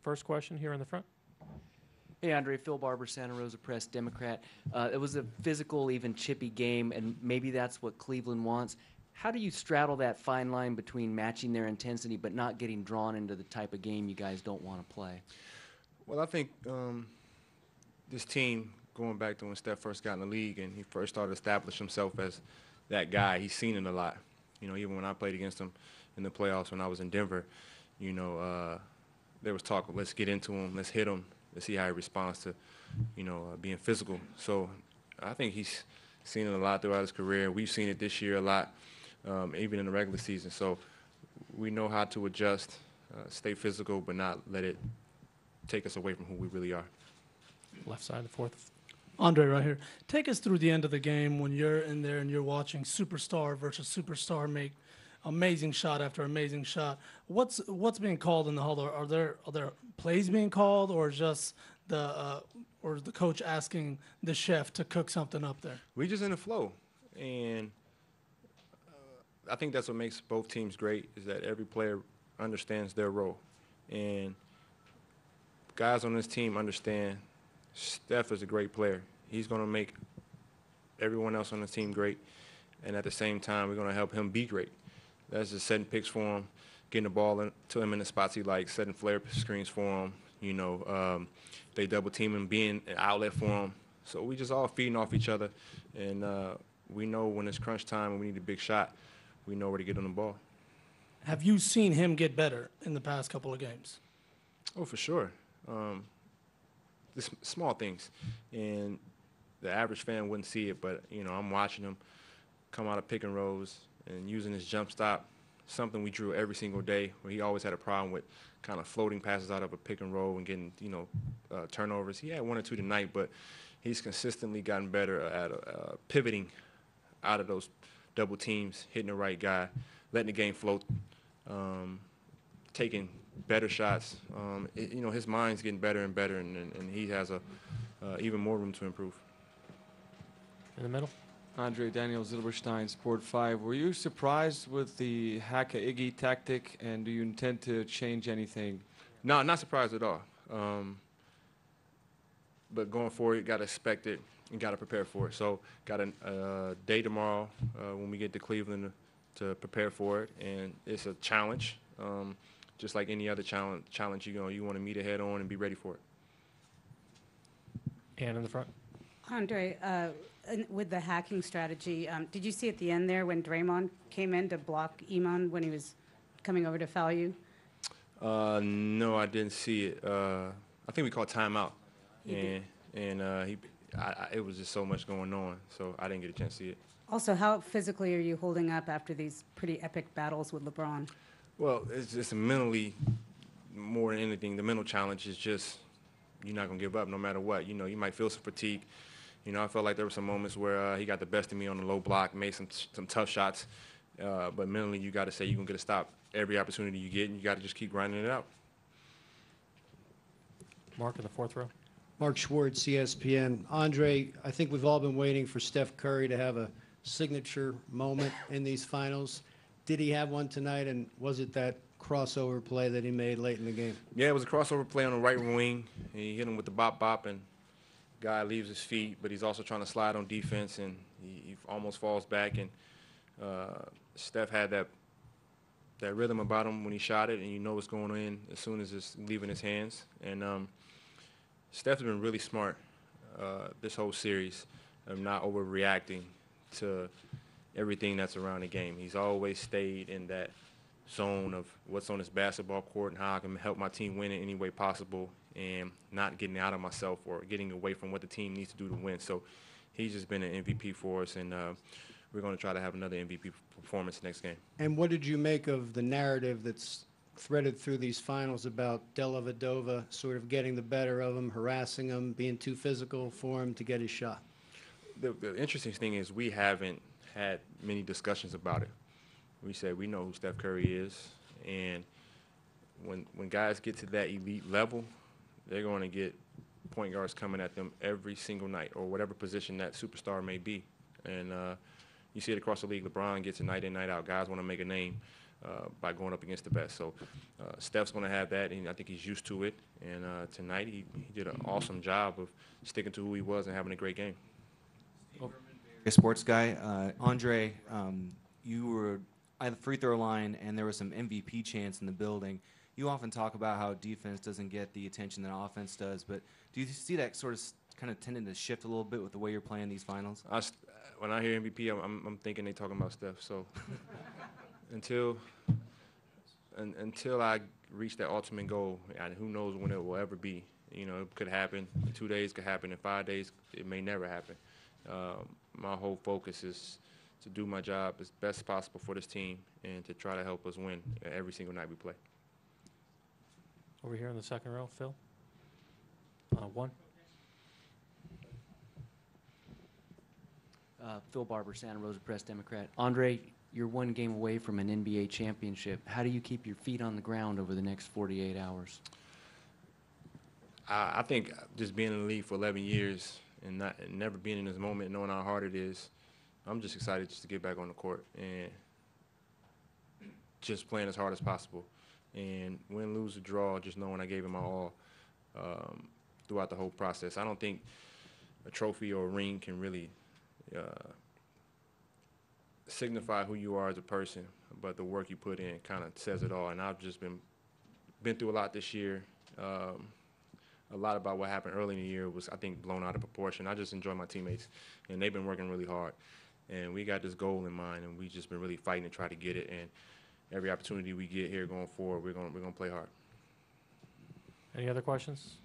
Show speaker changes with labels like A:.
A: First question here in the front.
B: Hey, Andre. Phil Barber, Santa Rosa Press, Democrat. It was a physical, even chippy game, and maybe that's what Cleveland wants. How do you straddle that fine line between matching their intensity but not getting drawn into the type of game you guys don't want to play?
C: Well, I think this team, going back to when Steph first got in the league and he first started establishing himself as that guy, he's seen it a lot. You know, even when I played against him in the playoffs when I was in Denver, you know, there was talk, let's get into him, let's hit him, let's see how he responds to, you know, being physical. So I think he's seen it a lot throughout his career. We've seen it this year a lot, even in the regular season. So we know how to adjust, stay physical, but not let it take us away from who we really are.
A: Left side, the fourth.
D: Andre, right here. Take us through the end of the game when you're in there and you're watching superstar versus superstar make amazing shot after amazing shot. What's being called in the huddle? Are there plays being called, or just the coach asking the chef to cook something up there?
C: We just in the flow, and I think that's what makes both teams great, is that every player understands their role, and guys on this team understand Steph is a great player. He's going to make everyone else on the team great, and at the same time, we're going to help him be great. That's just setting picks for him, getting the ball to him in the spots he likes, setting flare screens for him. You know, they double team him, being an outlet for him. So we just all feeding off each other, and we know when it's crunch time and we need a big shot, we know where to get on the ball.
D: Have you seen him get better in the past couple of games?
C: Oh, for sure. Small things, and the average fan wouldn't see it, but you know, I'm watching him come out of pick and rolls and using his jump stop, something we drew every single day, where he always had a problem with kind of floating passes out of a pick and roll and getting, you know, turnovers. He had one or two tonight, but he's consistently gotten better at pivoting out of those double teams, hitting the right guy, letting the game float, taking better shots. You know, his mind's getting better and better, and he has even more room to improve.
A: In the middle.
E: Andre, Daniel Zilberstein, Sport 5. Were you surprised with the Haka-Iggy tactic, and do you intend to change anything?
C: No, not surprised at all. But going forward, you got to expect it and got to prepare for it. So got a day tomorrow when we get to Cleveland to prepare for it, and it's a challenge. Just like any other challenge, you want to meet it head on and be ready for it.
A: And in the front.
F: Andre, with the hacking strategy, did you see at the end there when Draymond came in to block Iman when he was coming over to foul you?
C: No, I didn't see it. I think we called timeout, it was just so much going on, so I didn't get a chance to see it.
F: Also, how physically are you holding up after these pretty epic battles with LeBron?
C: Well, it's just mentally more than anything. The mental challenge is just you're not going to give up no matter what. You know, you might feel some fatigue. You know, I felt like there were some moments where he got the best of me on the low block, made some tough shots. But mentally, you got to say you're going to get a stop every opportunity you get, and you got to just keep grinding it out.
A: Mark in the fourth row.
G: Mark Schwartz, ESPN. Andre, I think we've all been waiting for Steph Curry to have a signature moment in these finals. Did he have one tonight, and was it that crossover play that he made late in the game?
C: Yeah, it was a crossover play on the right wing. He hit him with the bop, and guy leaves his feet, but he's also trying to slide on defense, and he almost falls back. And Steph had that rhythm about him when he shot it, and you know what's going on as soon as it's leaving his hands. And Steph's been really smart this whole series of not overreacting to everything that's around the game. He's always stayed in that zone of what's on his basketball court and how I can help my team win in any way possible, and not getting out of myself or getting away from what the team needs to do to win. So he's just been an MVP for us, and we're going to try to have another MVP performance next game.
G: And what did you make of the narrative that's threaded through these finals about Della Vedova sort of getting the better of him, harassing him, being too physical for him to get his shot?
C: The interesting thing is we haven't had many discussions about it. We said we know who Steph Curry is, and when guys get to that elite level, they're going to get point guards coming at them every single night, or whatever position that superstar may be. And you see it across the league. LeBron gets it night in, night out. Guys want to make a name. by going up against the best. So Steph's going to have that, and I think he's used to it. And tonight he did an awesome job of sticking to who he was and having a great game.
H: A sports guy. Andre, you were at the free throw line, and there was some MVP chants in the building. You often talk about how defense doesn't get the attention that offense does, but do you see that sort of kind of tending to shift a little bit with the way you're playing these finals?
C: When I hear MVP, I'm thinking they talking about Steph. So until I reach that ultimate goal, and who knows when it will ever be. You know, it could happen in 2 days, could happen in 5 days. It may never happen. My whole focus is to do my job as best possible for this team and to try to help us win every single night we play.
A: Over here in the second row, Phil. One.
B: Phil Barber, Santa Rosa Press, Democrat. Andre, you're one game away from an NBA championship. How do you keep your feet on the ground over the next 48 hours?
C: I think just being in the league for 11 years and never being in this moment, knowing how hard it is, I'm just excited just to get back on the court and just playing as hard as possible. And win, lose, or draw, just knowing I gave it my all throughout the whole process. I don't think a trophy or a ring can really signify who you are as a person, but the work you put in kind of says it all. And I've just been through a lot this year. A lot about what happened early in the year was, I think, blown out of proportion. I just enjoy my teammates, and they've been working really hard. And we got this goal in mind, and we've just been really fighting to try to get it. And every opportunity we get here going forward, we're going to play hard.
A: Any other questions?